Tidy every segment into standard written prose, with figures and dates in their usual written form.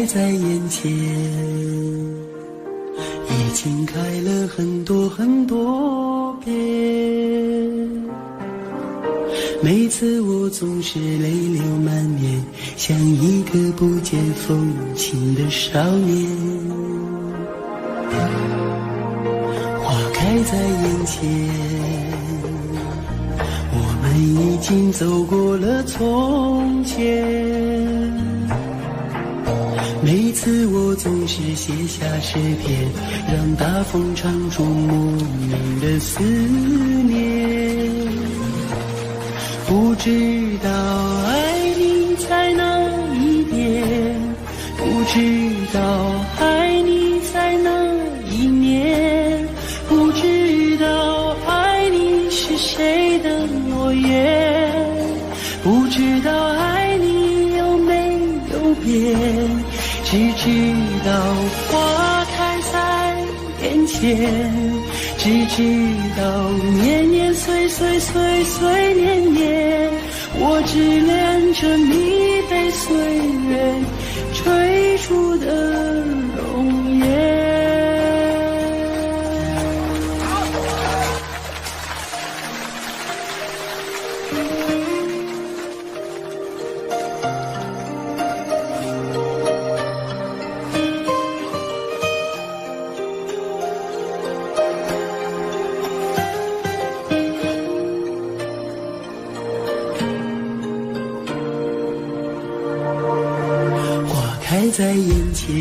在眼前，已经开了很多很多遍。每次我总是泪流满面，像一个不见风情的少年。花开在眼前，我们已经走过了从前。每次我总是写下诗篇，让大风唱出莫名的思念。不知道爱你在哪一边，不知道爱你在哪一年，不知道爱你是谁的诺言，不知道爱你有没有变，只知道花开在眼前，只知道年年岁岁岁岁年年，我只恋着你被岁月追逐的容颜。开在眼前，已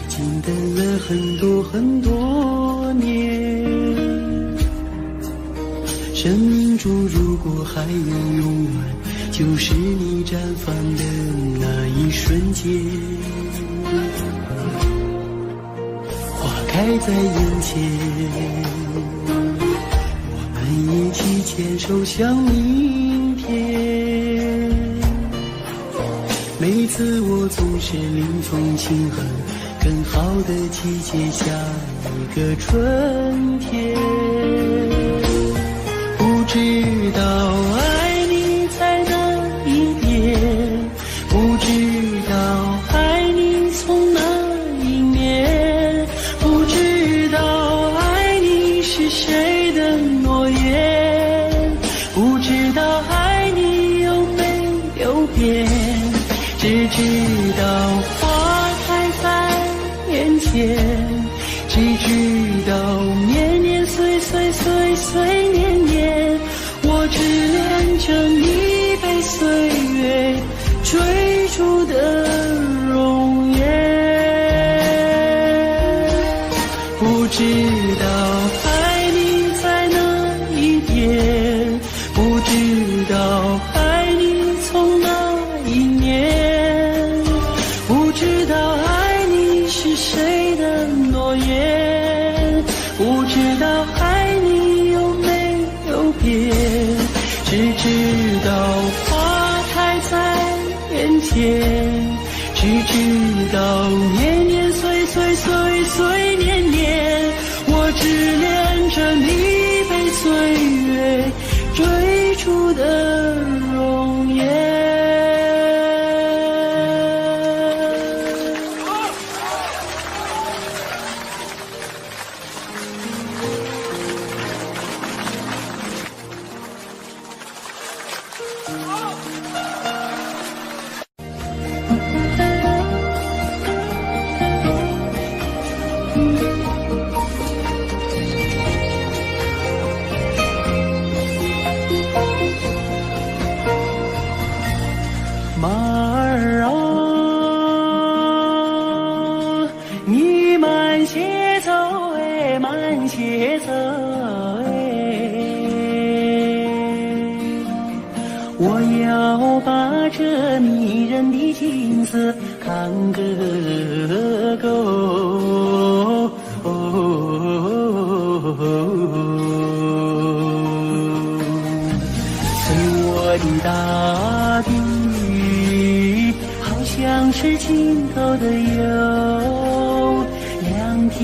经等了很多很多年。生命中如果还有永远，就是你绽放的那一瞬间。花开在眼前，我们一起牵手向明天。每次我总是临风轻哼，更好的季节下一个春天。不知道爱你在哪一边，不知道爱你从哪一面，不知道爱你是谁的诺言，不知道爱你有没有变，只知道花开在眼前，只知道年年岁岁岁岁年年，我只恋着你被岁月追逐的容颜。不知道爱你在哪一边，不知道爱你从哪一年，不知道爱你是谁的诺言，不知道爱你有没有变，只知道花开在眼前，只知道年年岁岁岁岁年年，我只恋着你被岁月追逐的容颜。马儿啊，你慢些走哎，慢些走哎，我要把这迷人的景色看个够。随我的大地，好像是尽头的有两片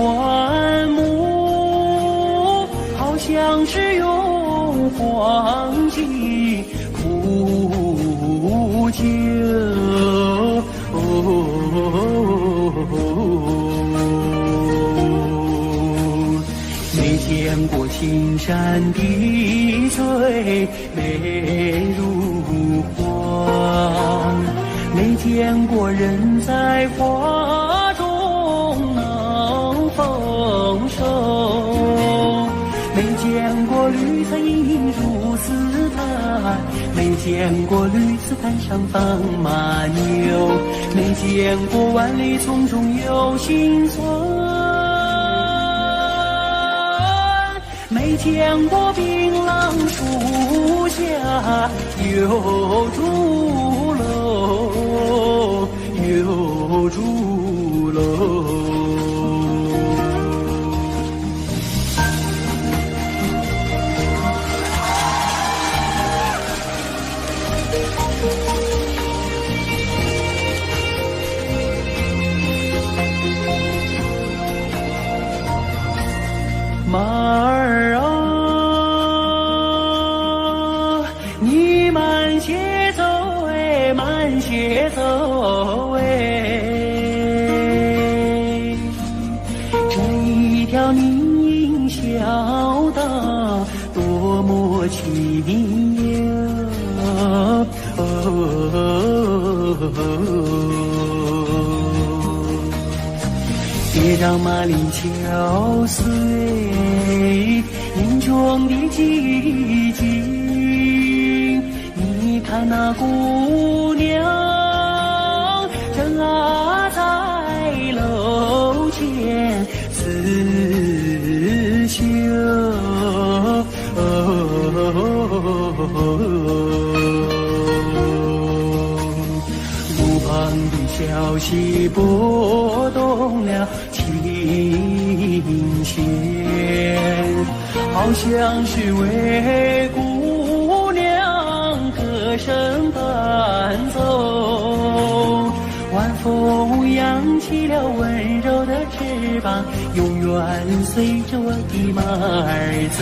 万亩，好像是用黄金苦酒。见过青山的翠美如画，没见过人在花中能丰收，没见过绿草映入丝毯，没见过绿丝毯上放马牛，没见过万里丛中有行村，没见过槟榔树下有竹楼，有竹楼。马儿啊，你慢些走哎，慢些走哎，这一条泥泞小道多么奇妙别让马铃敲碎林中的寂静，你看那姑娘正在楼前刺绣，路旁的小溪拨动了琴弦，好像是为姑娘歌声伴奏。晚风扬起了温柔的翅膀，永远随着我的马儿走。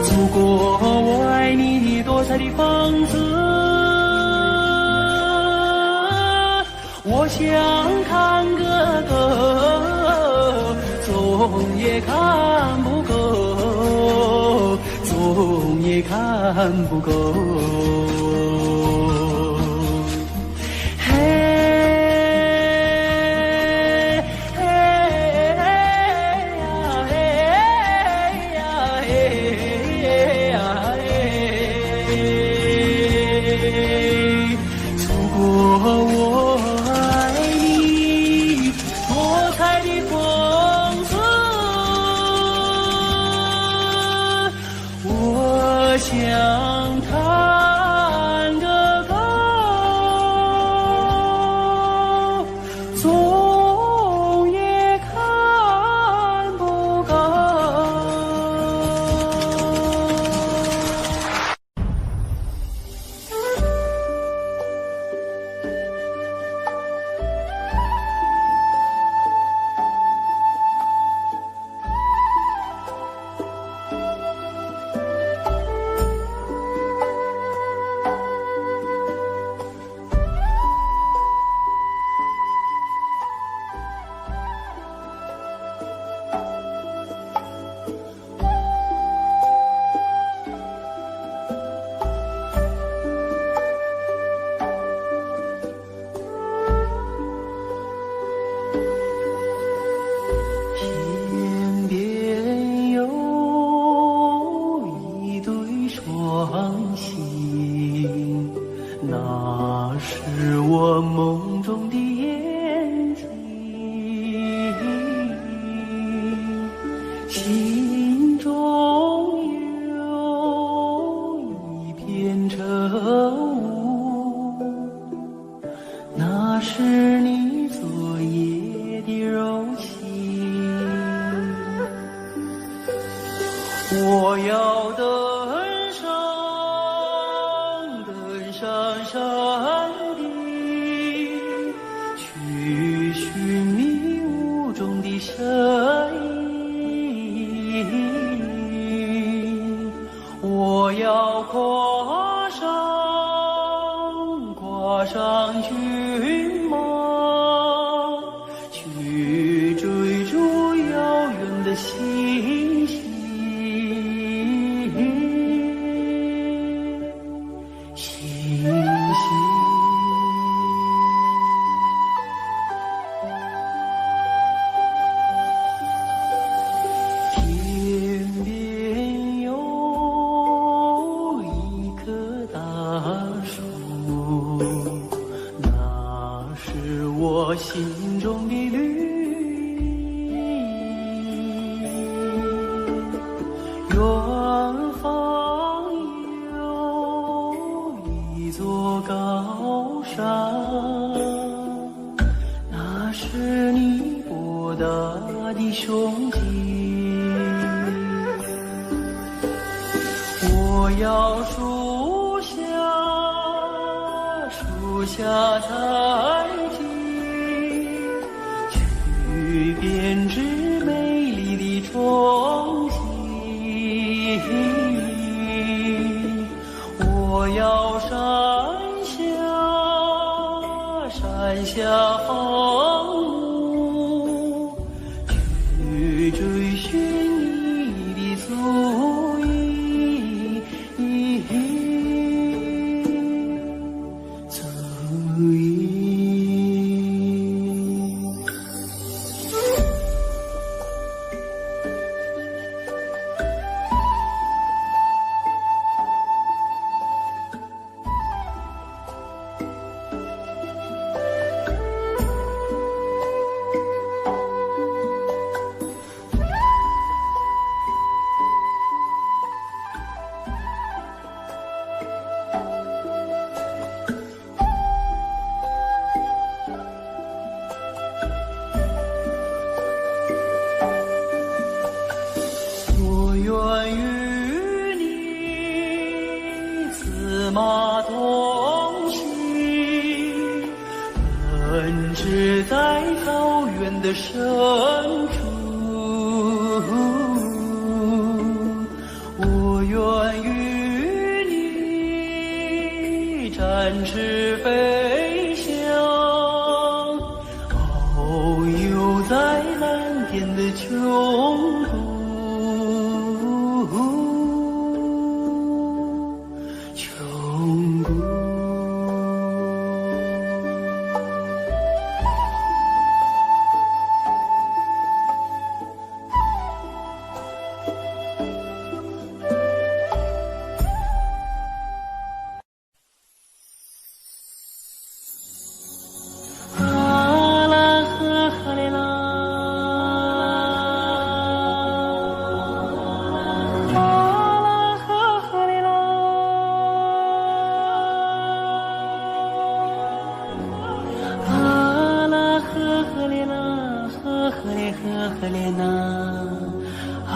祖国，我爱你多彩的风姿，我想看个够，总也看不够，总也看不够。嘿。想看个够，总也看不够。天边有一对双星，那是我梦中的眼睛，心中有一片愁雾，那是你昨夜的柔情。我要登上山顶，去寻迷雾中的身影。我要跨上骏马，去追逐遥远的星星。远方有一座高山，那是你博大的胸襟。我要树下采集，去编织美丽的憧憬。我要山下航母，去追寻你的足印。马同行，奔驰在草原的深处。我愿与你展翅飞翔，遨游在蓝天的穹谷。呵嘞呐，啊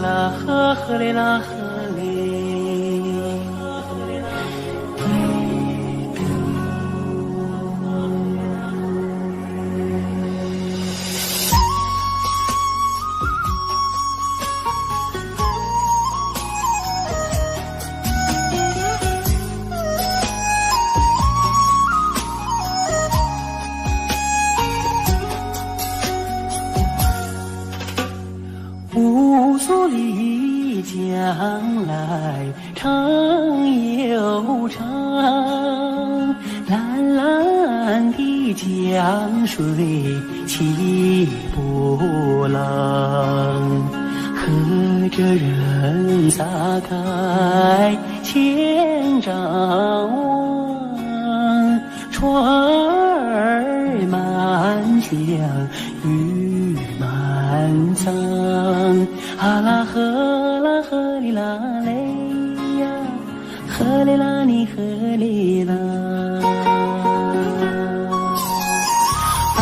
啦呵嘞啦呵嘞。乌苏里江来长又长，蓝蓝的江水起波浪，和着人撒开千丈网，船儿满江鱼满仓，啊啦呵啦呵哩啦嘞呀，呵哩啦你呵哩啦。白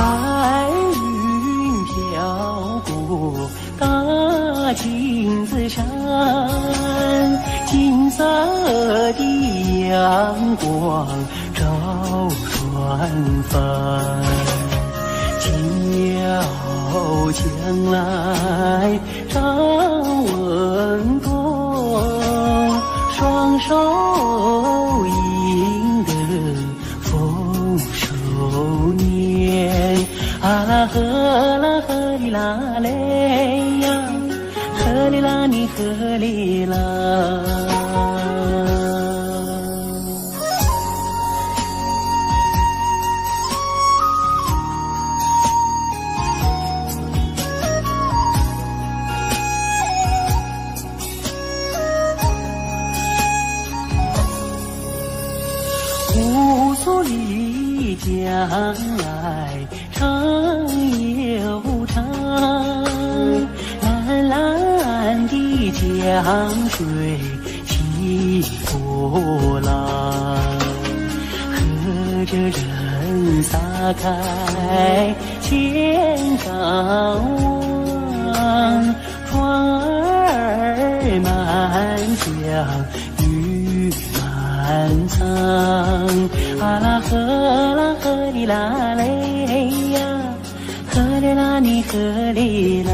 云飘过大金子山，金色的阳光照船帆，鸟将来张文东，双手迎得丰收年，啊啦呵哩啦嘞呀，呵哩啦你呵哩啦。乌苏里江来长又长，蓝蓝的江水起波浪，和着人撒开千丈网，船儿满江雨满仓，啊啦呵啦呵哩啦嘞呀，呵哩啦你呵哩啦，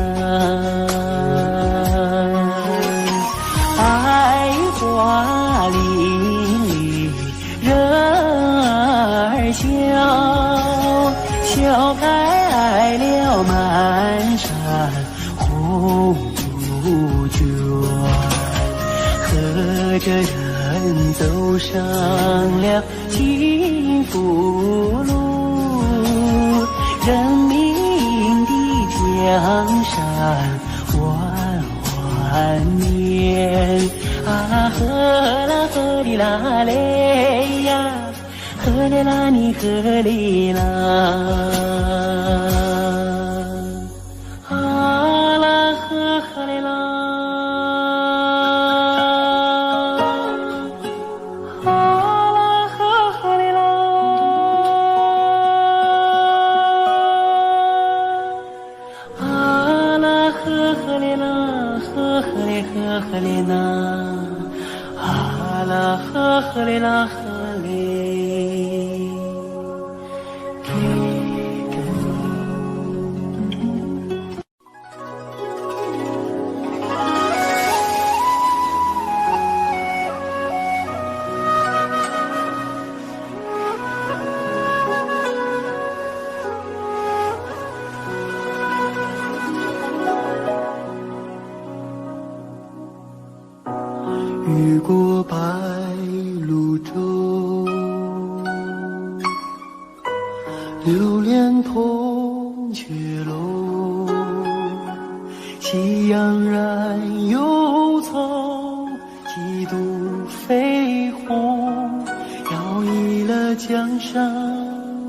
爱花林里人儿笑，笑开了满山红杜鹃，和着人走上了幸福路，人民的江山万万年，啊呵啦呵哩啦嘞呀，呵哩啦你呵哩啦，啊啦呵呵哩啦，啊啦呵呵哩啦，啊啦呵呵哩啦，呵呵哩呵呵哩呐，啊啦呵呵哩啦呵哩。越过白鹭洲，流连铜雀楼，喜洋然有草，几度飞鸿，摇曳了江山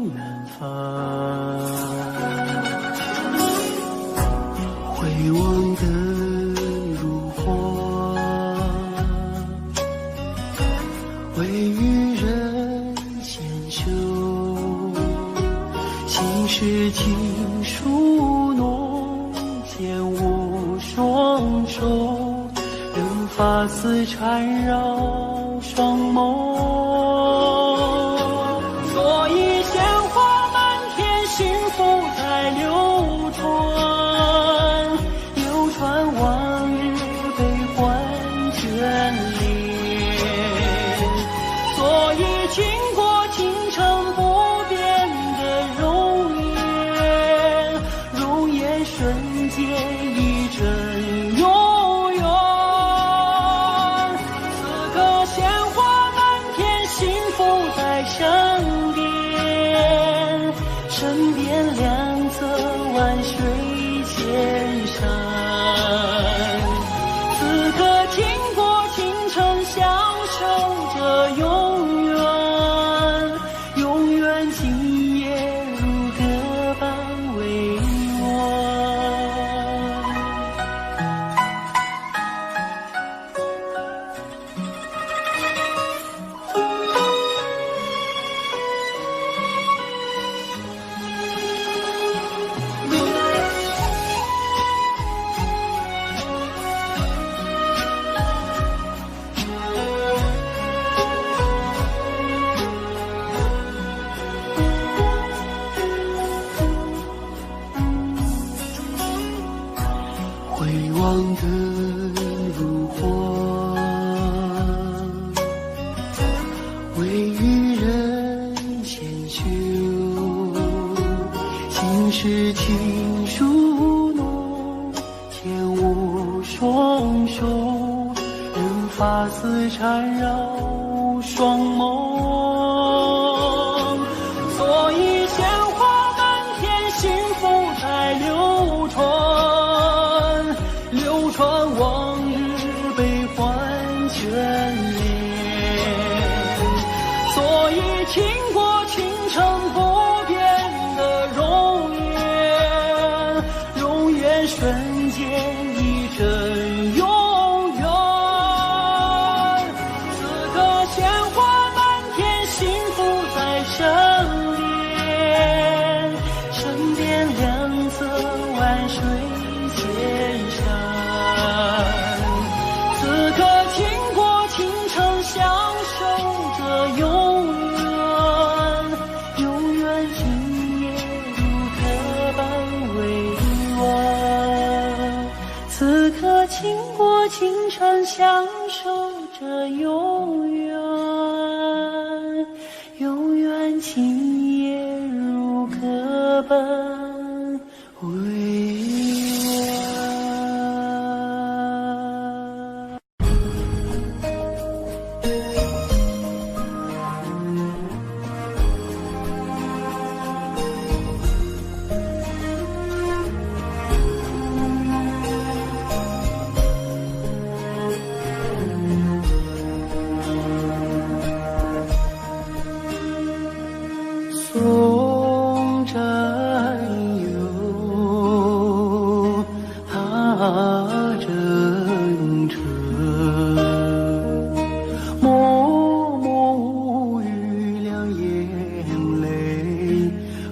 远方。回望的如画，为予人纤袖，心事情书浓，牵我双手，任发丝缠绕双眸。所以鲜花满天，幸福在流传，流传往日悲欢眷恋。所以经过倾城不变的容颜，容颜瞬间一阵永远。此刻鲜花满天，幸福在身边，身边两侧万水千山。此刻经过倾城，享受着永远，永远今夜如歌般委婉。回望的如画，为予人纤袖，心事情书浓，牵我双手，任发丝缠绕双眸。所以鲜花满天，幸福在流传，流传往日悲欢眷恋。所以经过倾城不变的容颜，容颜瞬间一阵永过青山，相守着永远，永远情也如歌本未送战友，踏征程，默默无语两眼泪，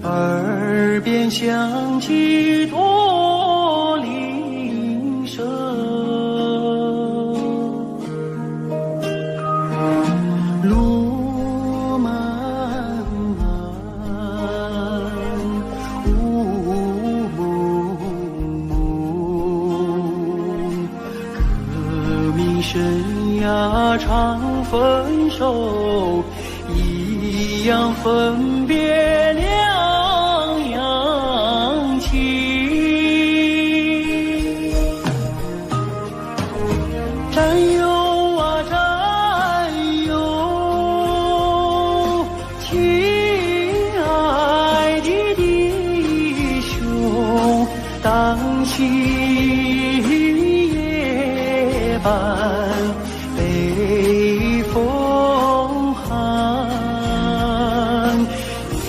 耳边响起驼铃声，路漫漫，雾蒙蒙，革命生涯常分手，一样分别两样情。战友啊战友，亲爱的弟兄，当夕夜半北风寒，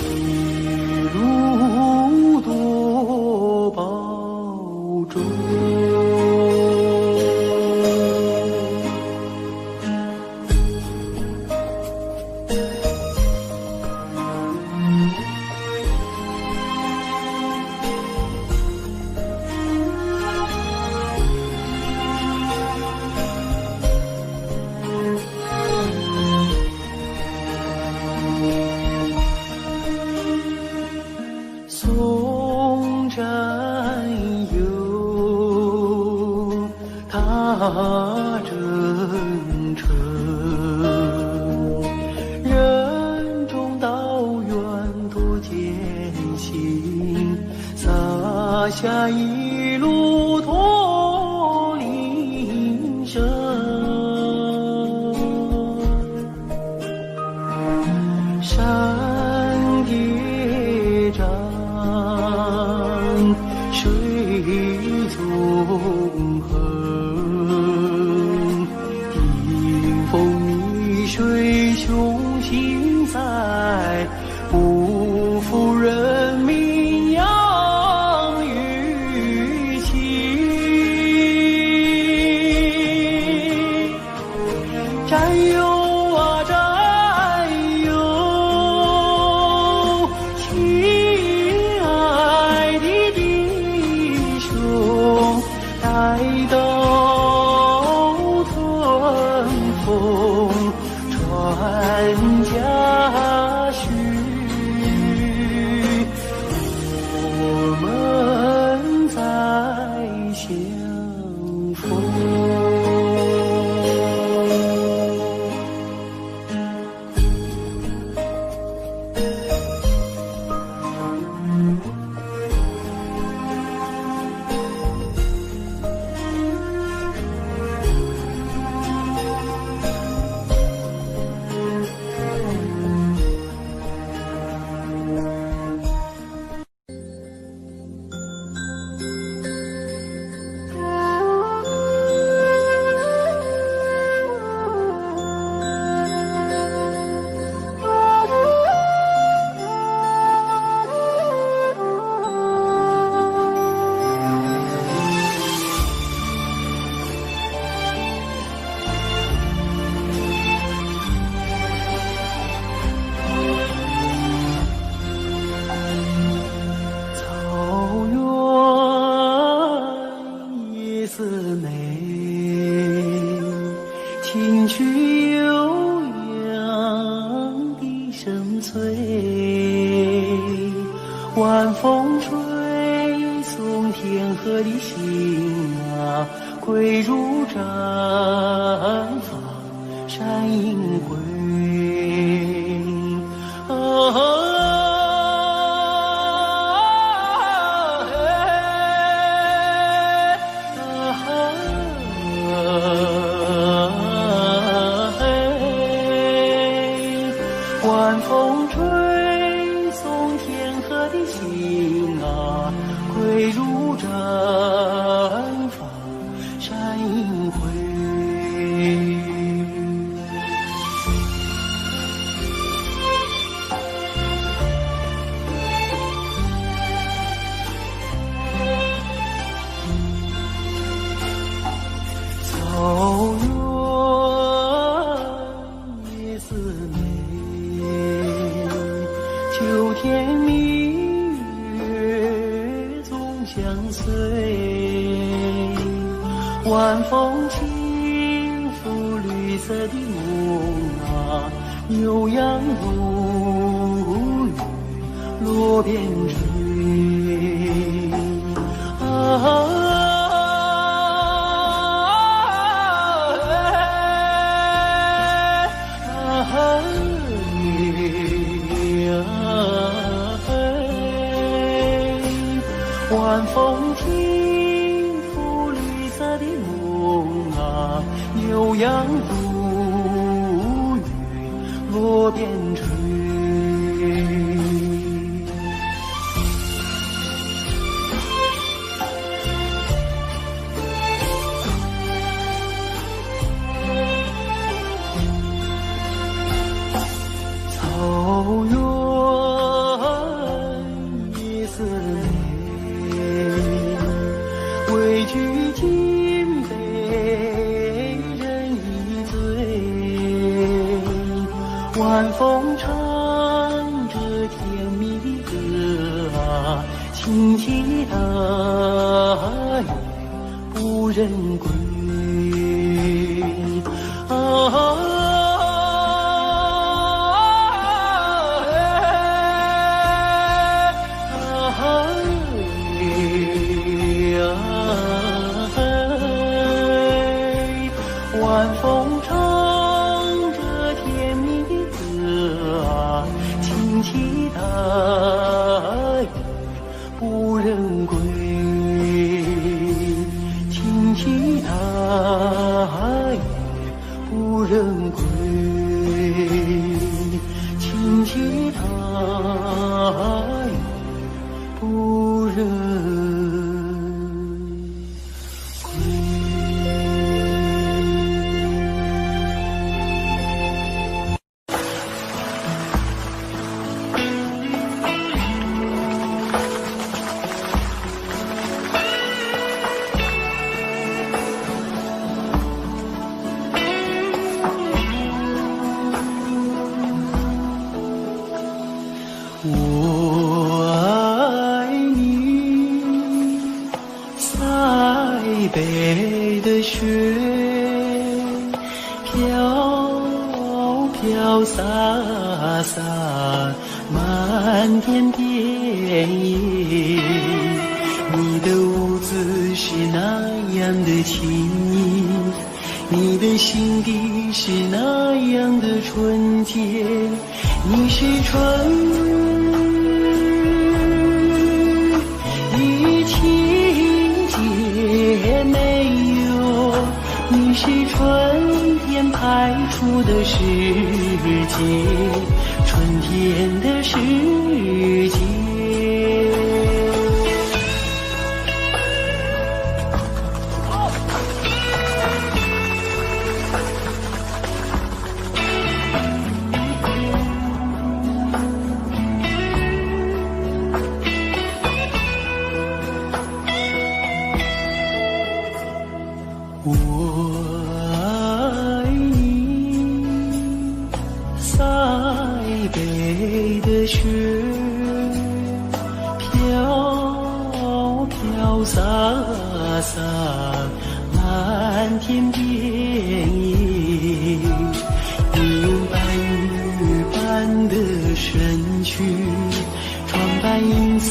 一路多保重。送战友，踏征程，任重道远多艰辛，洒下一路驼铃声。山叠嶂，水纵横，顶风逆水，雄心在，不负人民养育情。战友啊战友，亲爱的弟兄，待到春风传家训，我们再相逢。情趣悠扬的深邃，晚风吹送天河的行啊，归如毡房山阴回。晚风吹送天河的情啊，归如毡房山阴回。草原夜似美，秋天明月总相随。晚风轻拂绿色的梦啊，牛羊如雨落边追。晚风轻拂绿色的梦啊，牛羊如雨落边追。草原夜似美，畏惧金杯人已醉。晚风唱着甜蜜的歌啊，轻骑大雁不忍归。晚风唱着甜蜜的歌啊，轻骑大雁不忍归。轻骑大雁不忍归。轻骑大雁不忍。我爱你，塞北的雪，飘飘洒洒，漫天遍野。你的舞姿是那样的轻盈，你的心底是那样的纯洁。你是春情节没有，你是春天派出的世界，春天的世界。我爱你，塞北的雪，飘飘洒洒，漫天遍野。你用白玉般的身躯，装扮银色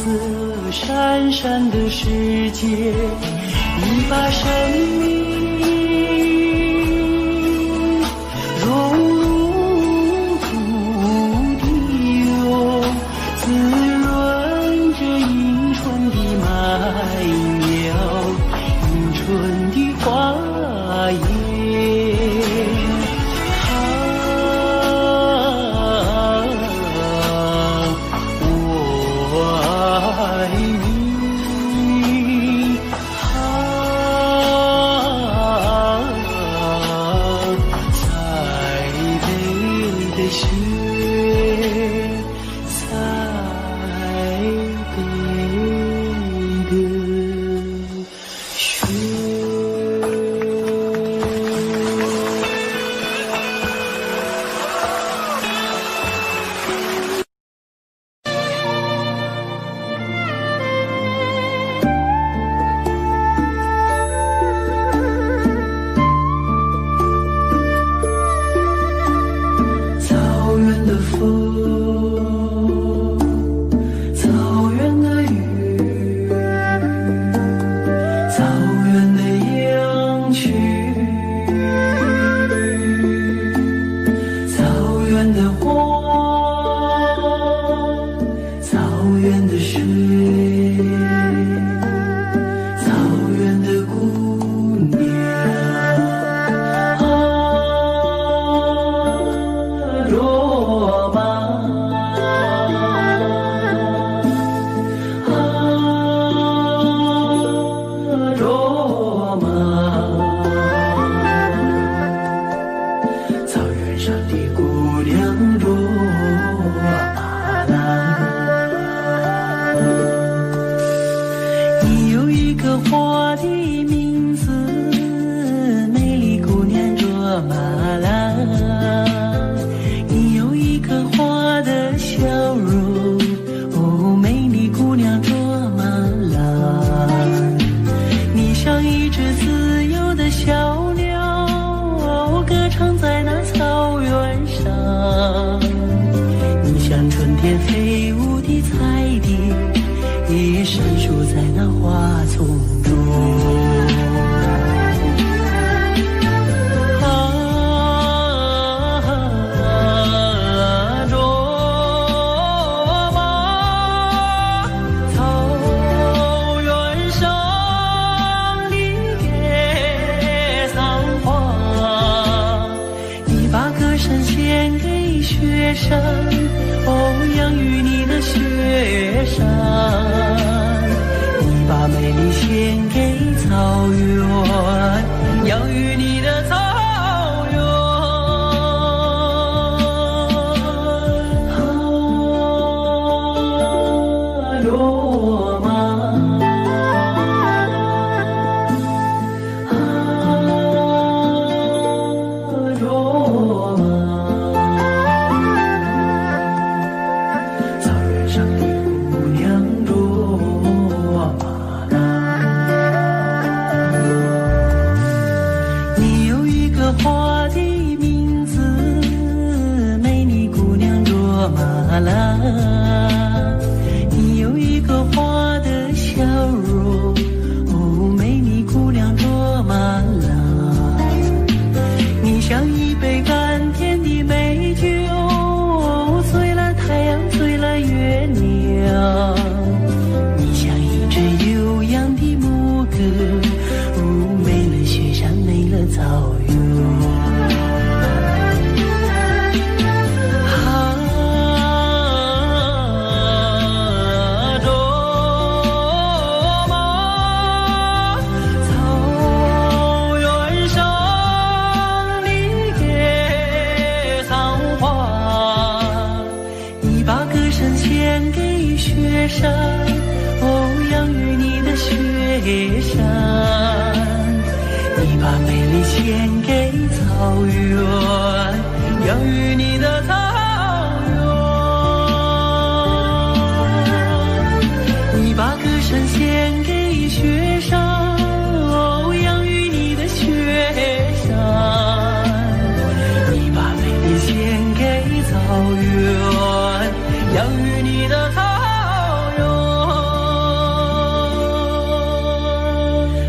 闪闪的世界。你把生命融入土地哟，滋润着迎春的麦苗，迎春的花叶。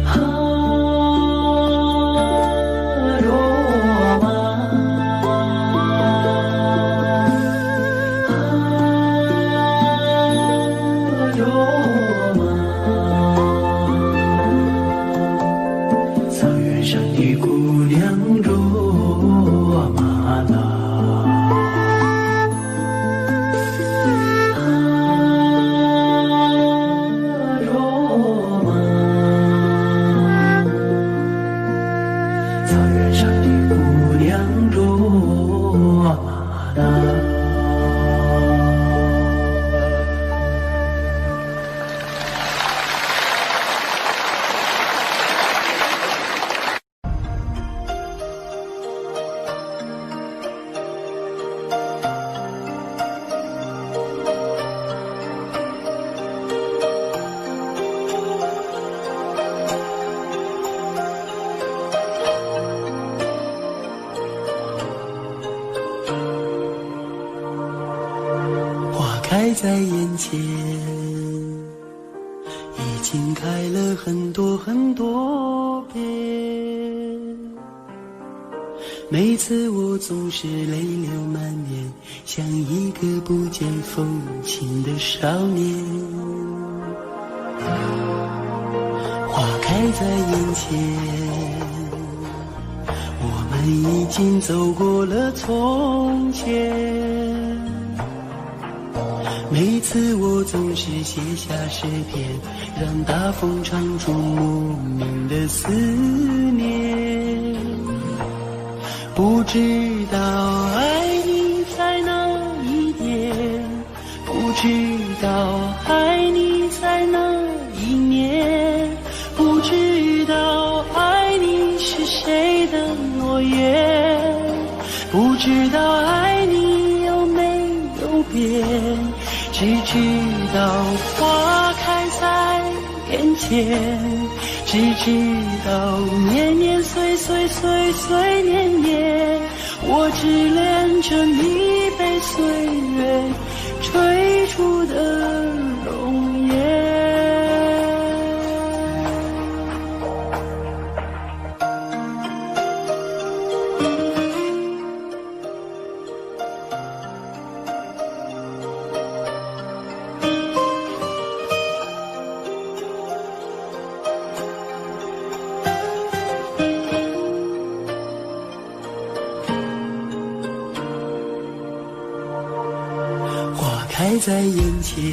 啊。娘若玛拉，若玛，草原上的姑娘若玛拉。开在眼前，已经开了很多很多遍。每次我总是泪流满面，像一个不见风情的少年。花开在眼前，我们已经走过了从前。每次我总是写下诗篇，让大风唱出莫名的思念。不知道爱你在哪一边，不知道爱你在哪一年，不知道爱你是谁的诺言，不知道爱你有没有变。只知道花开在眼前，只知道年年岁岁岁岁年年，我只恋着你被岁月追逐的容颜。开在眼前，已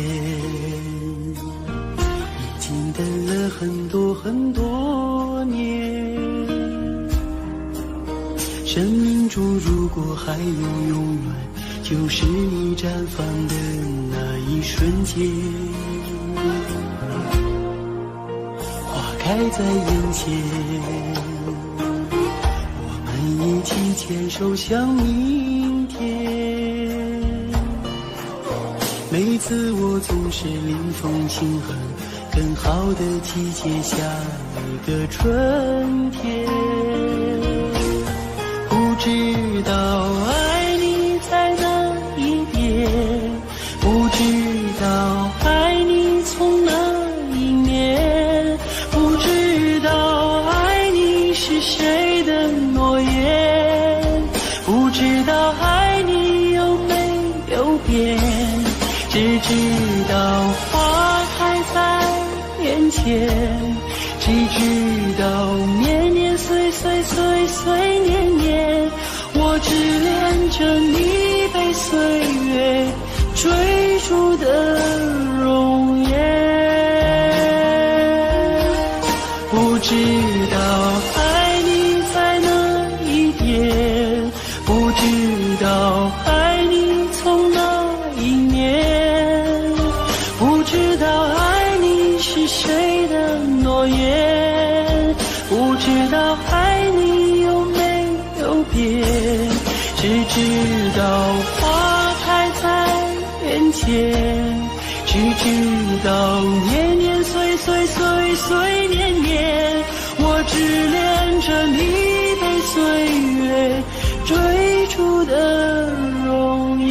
经等了很多很多年。生命中如果还有永远，就是你绽放的那一瞬间。花开在眼前，我们一起牵手向明天。每次我总是临风轻哼，更好的季节下一个春天。不知道爱你在哪一边，不知道爱你从哪一面，不知道爱你是谁的诺言，不知道爱你有没有变。只知道花开在眼前，只知道年年岁岁岁岁年年，我只恋着你被岁月追逐的容颜。不知道爱你在哪一边，不知道爱你从哪一面，不知道爱你是谁的诺言，不知道爱你有没有变。只知道花开在眼前，只知道年年岁岁岁岁年年，我只恋着你被岁月追逐的容颜。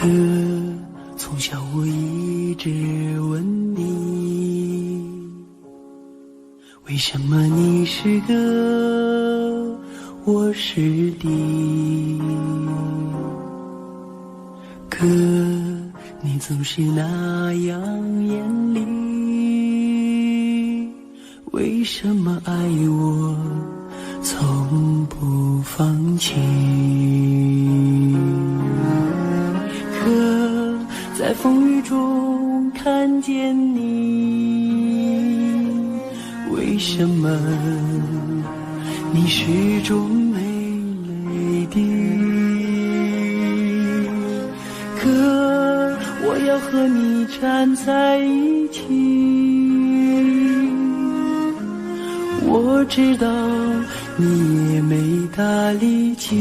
可从小我一直问你，为什么你是哥，我是弟？可你总是那样严厉，为什么爱我从不放弃？可在风雨中看见你，为什么你始终没泪滴？可我要和你站在一起，我知道你也没大力气。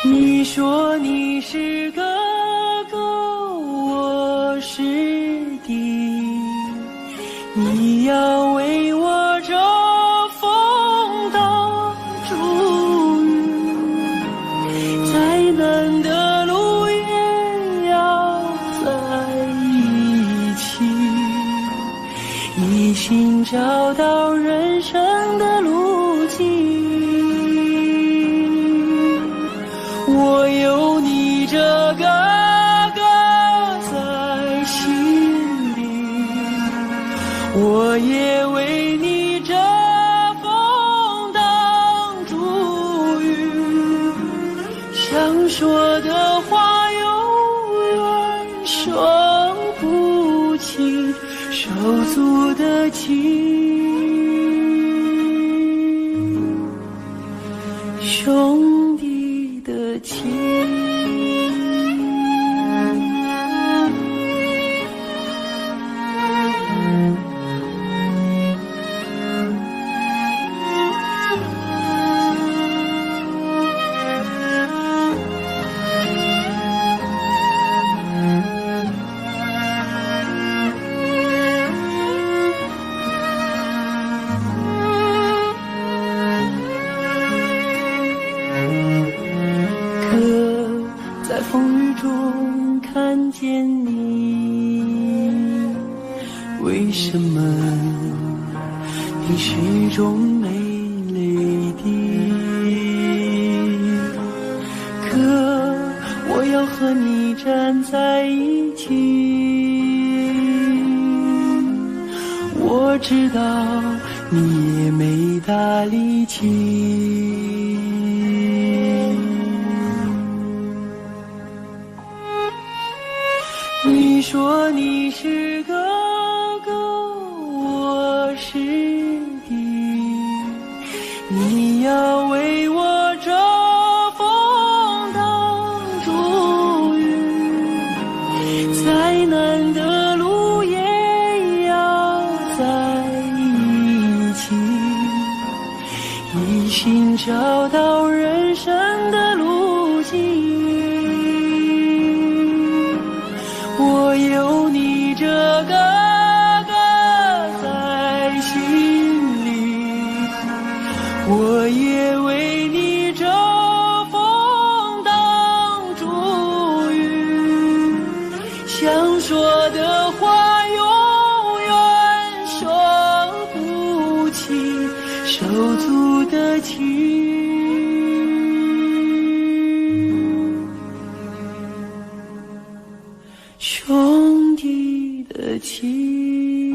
你说你是哥哥，我是弟，你要为我遮风挡雨，再难的路也要在一起，一心找到人生的路径。我有你这个哥在心里，我也为你遮风挡住雨，想说的话永远说不清，手足的情，兄弟的情。在风雨中看见你，为什么你始终没泪滴？可我要和你站在一起，我知道你也没大力气。你说你是哥哥，我是弟，你要为我遮风挡住雨，再难的路也要在一起，一心找到人生的路径。我有你这个哥在心里，我也为你遮风挡住雨，想说的话永远说不清，手足的情。兄弟的情。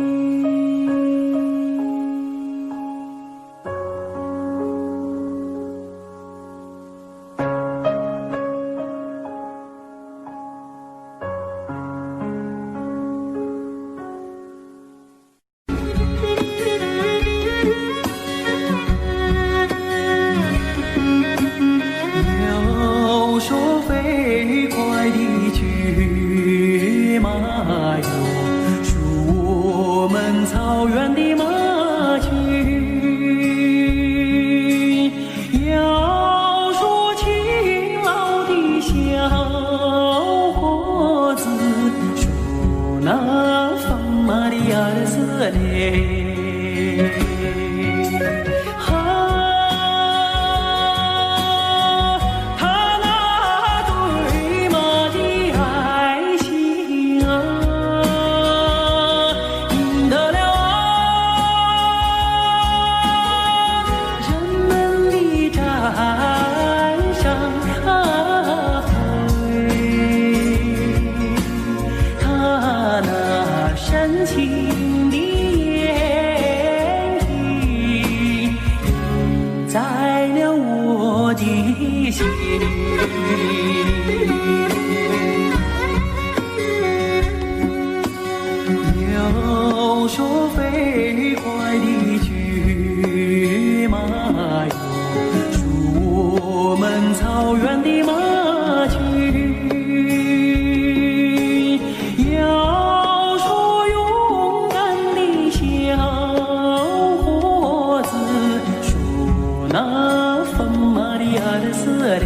要说飞快的骏马哟，属我们草原的马群；要说勤劳的小伙子，属那放马的儿子嘞。情的眼睛，在了我的心。要说飞快的骏马哟，属我们草原的马驹。要说勇敢的小伙子，说那风马的儿子嘞。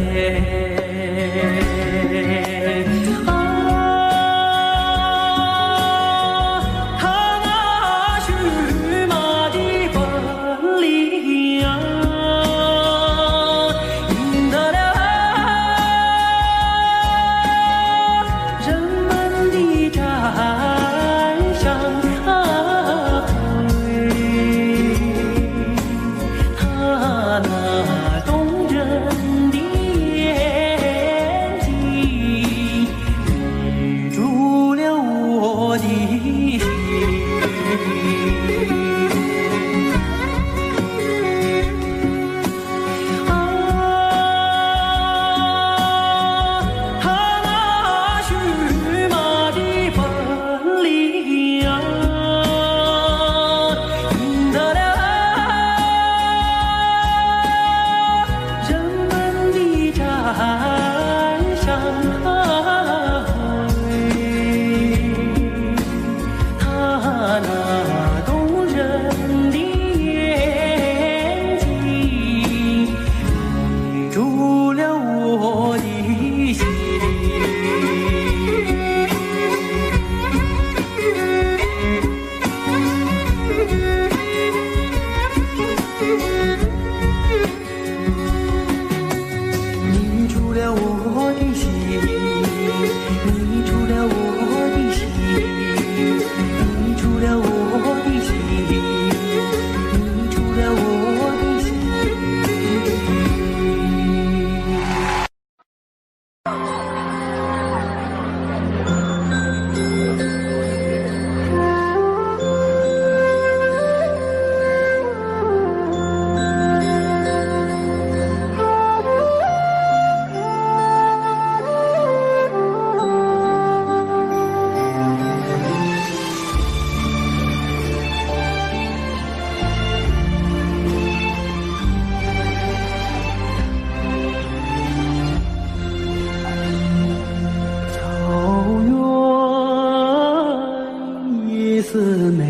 姊妹，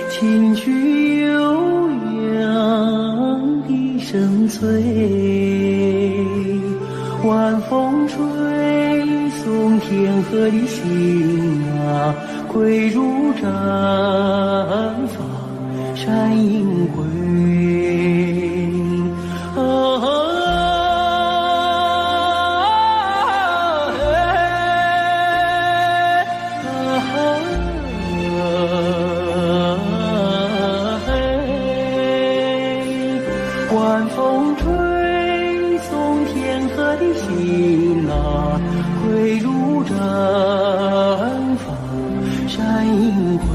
情趣悠扬的声催，晚风吹送天河的星啊，归入毡房山阴归。晚风吹送天河的星啊，归入毡房山阴归。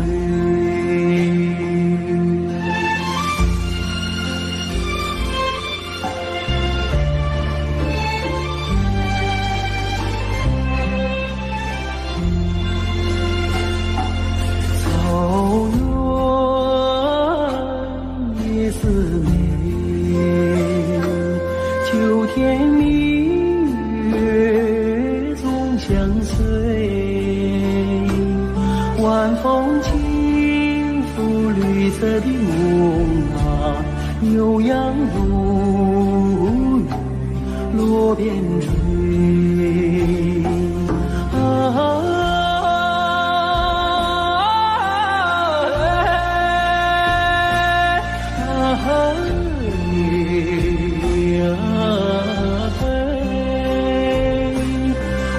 草原夜思梅，秋天明月总相随，晚风轻拂绿色的梦啊，悠扬如雨落边追。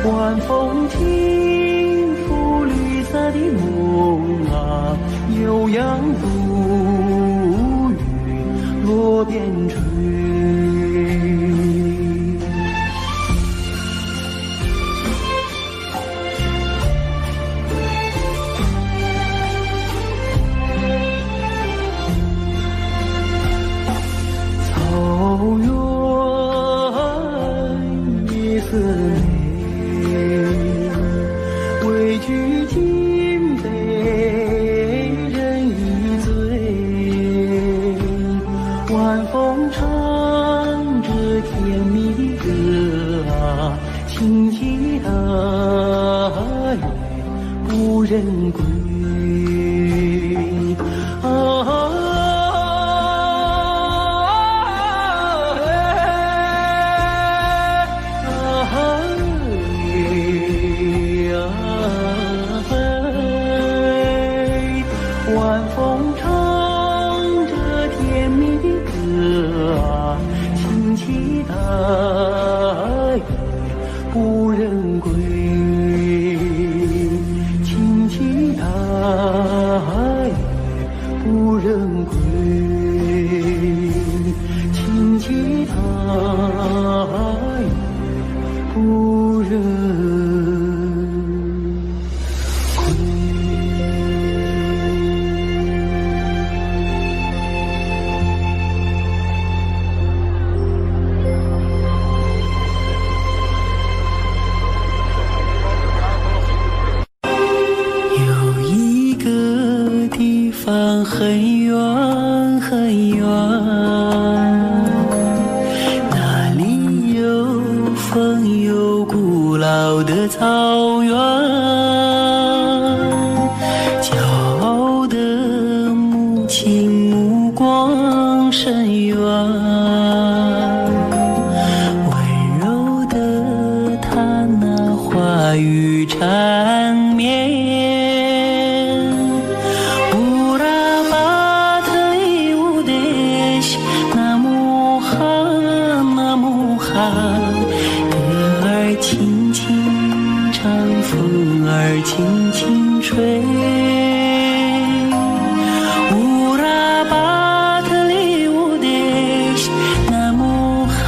晚风轻拂绿色的梦啊，悠扬如雨落边追。句今非人欲醉，晚风唱着甜蜜歌啊，轻骑大雁无人归。晚风唱着甜蜜的歌啊，轻骑大雁无人归，轻骑大雁无人归，轻骑大雁无人。很远很远，那里有风有古老的草原，骄傲的母亲目光深远，温柔的她那话语缠绵。歌儿轻轻唱，风儿轻轻吹。乌拉巴特里乌德西，那姆罕，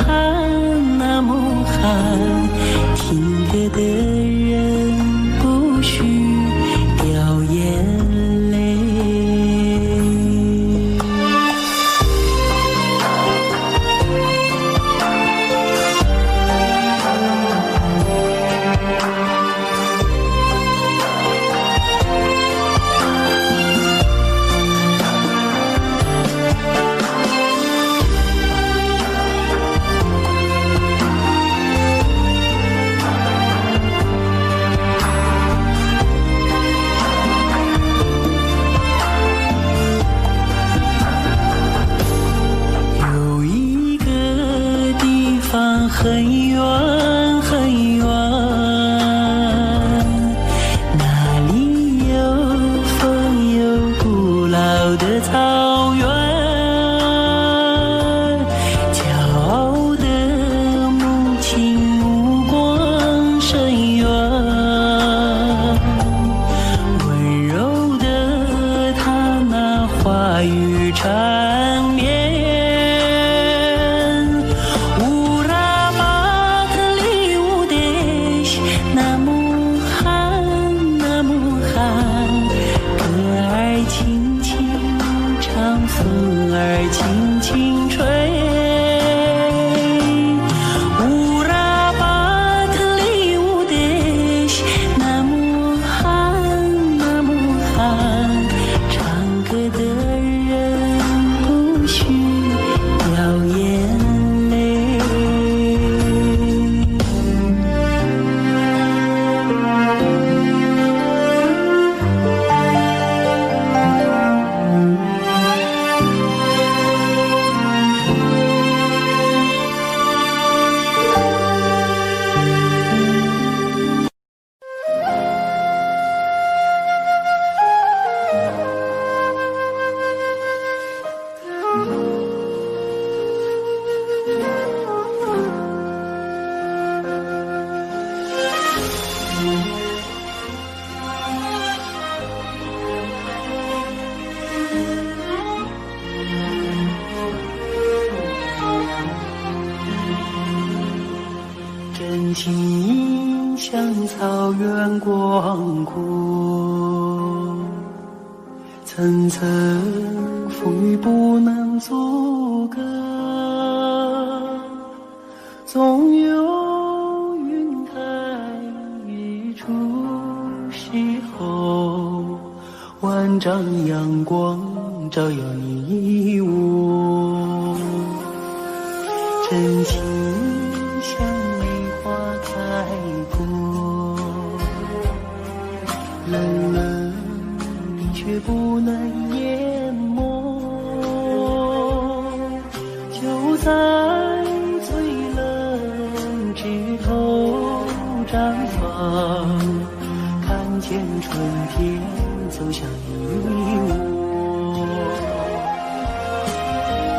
听歌的人不需掉眼泪。很远很远，那里有风有古老的草原，骄傲的母亲目光深远，温柔的她那话语缠绵。轻轻唱，风儿轻轻吹。乌拉巴特里乌德西，那姆罕，唱歌的人不需掉眼泪。真情像草原广阔，层层风雨不能阻隔，总有云开日出时。万丈阳光照耀你我，真情像梅花开过，冷冷的却不能淹没，就在最冷枝头绽放，看见春天走向你我，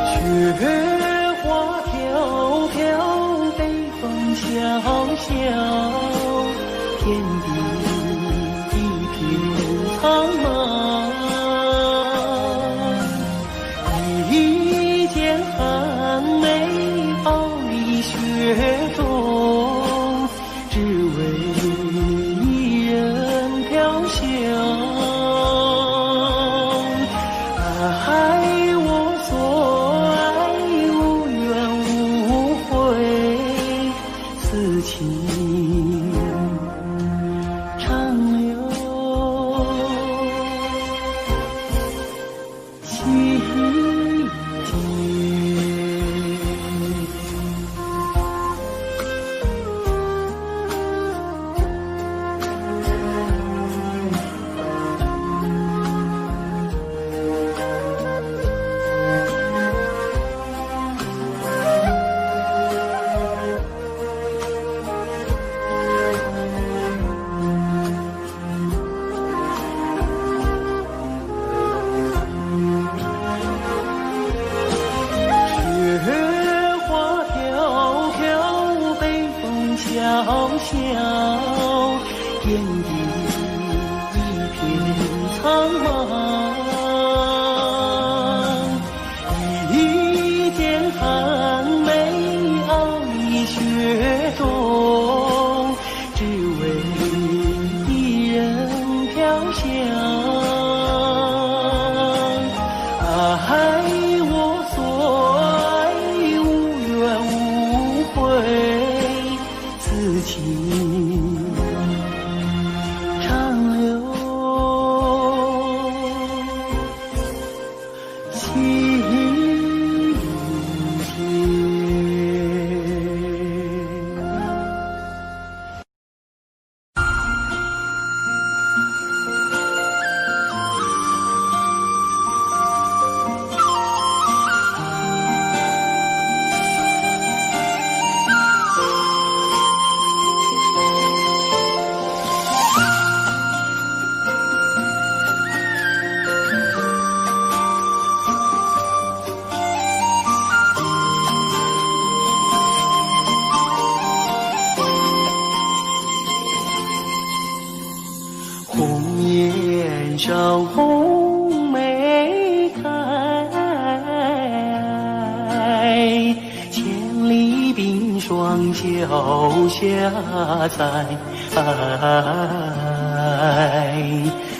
雪花飘飘，北风萧萧，天地一片苍茫，一件寒梅抱立雪中，只为一人飘香。爱我所爱，无怨无悔，此情长留心间。小小天地一片苍茫，一件寒梅傲立雪中，只为一人飘香。爱我所爱，无怨无悔，此情长留心间。红颜上红梅开，千里冰霜脚下踩。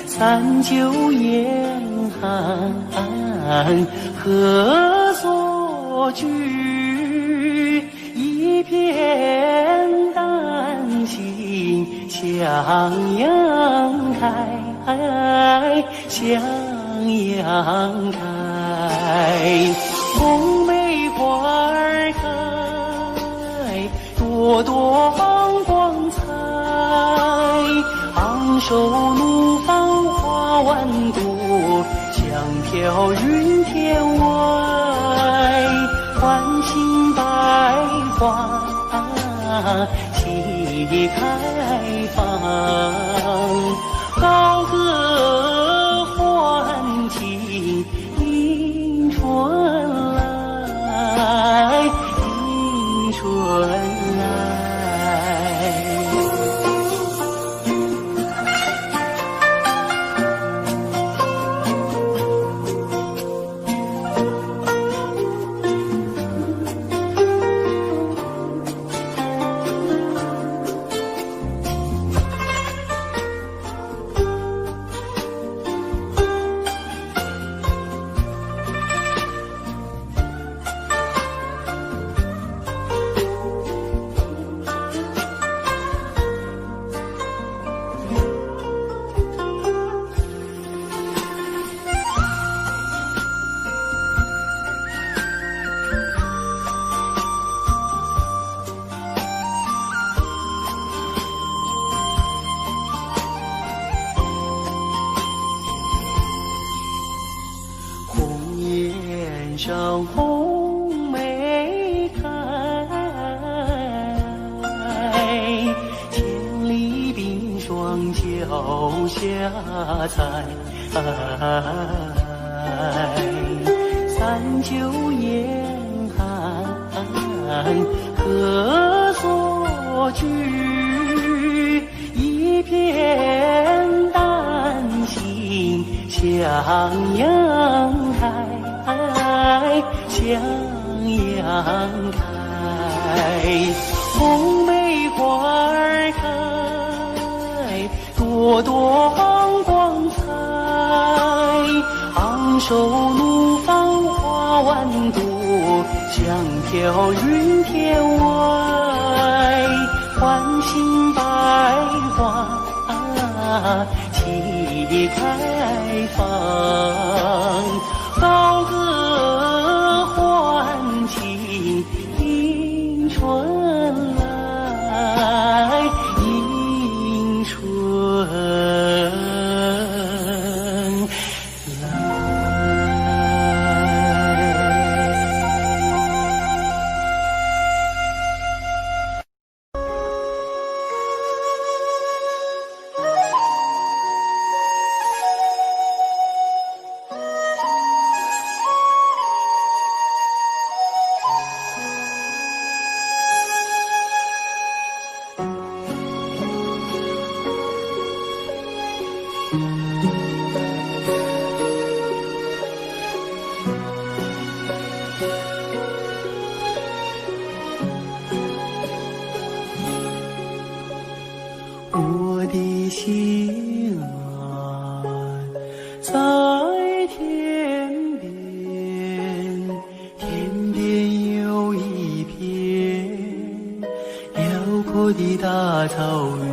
三九严寒何所居？一片丹心向阳开，向阳开。红梅花儿开，朵朵光彩。昂首怒放花万朵，香飘云天外。唤醒百花齐开放，高歌欢庆迎春来，迎春来。上红梅开，千里冰霜脚下踩。三九严寒何所居？一片丹心向阳开，向阳开。红梅花儿开，朵朵光彩。昂首怒放花万朵，香飘云天外。唤醒百花齐开放，高歌欢庆迎春来，迎春来。我的心啊，在天边，天边有一片辽阔的大草原，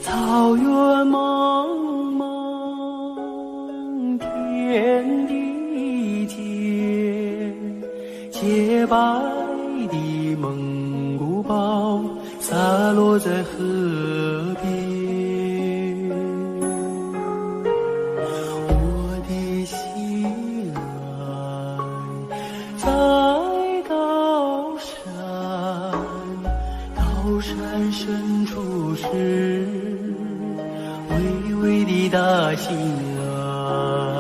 草原茫茫，天地间，洁白的蒙古包洒落在河边，我的心爱在高山，高山深处是巍巍的大兴安。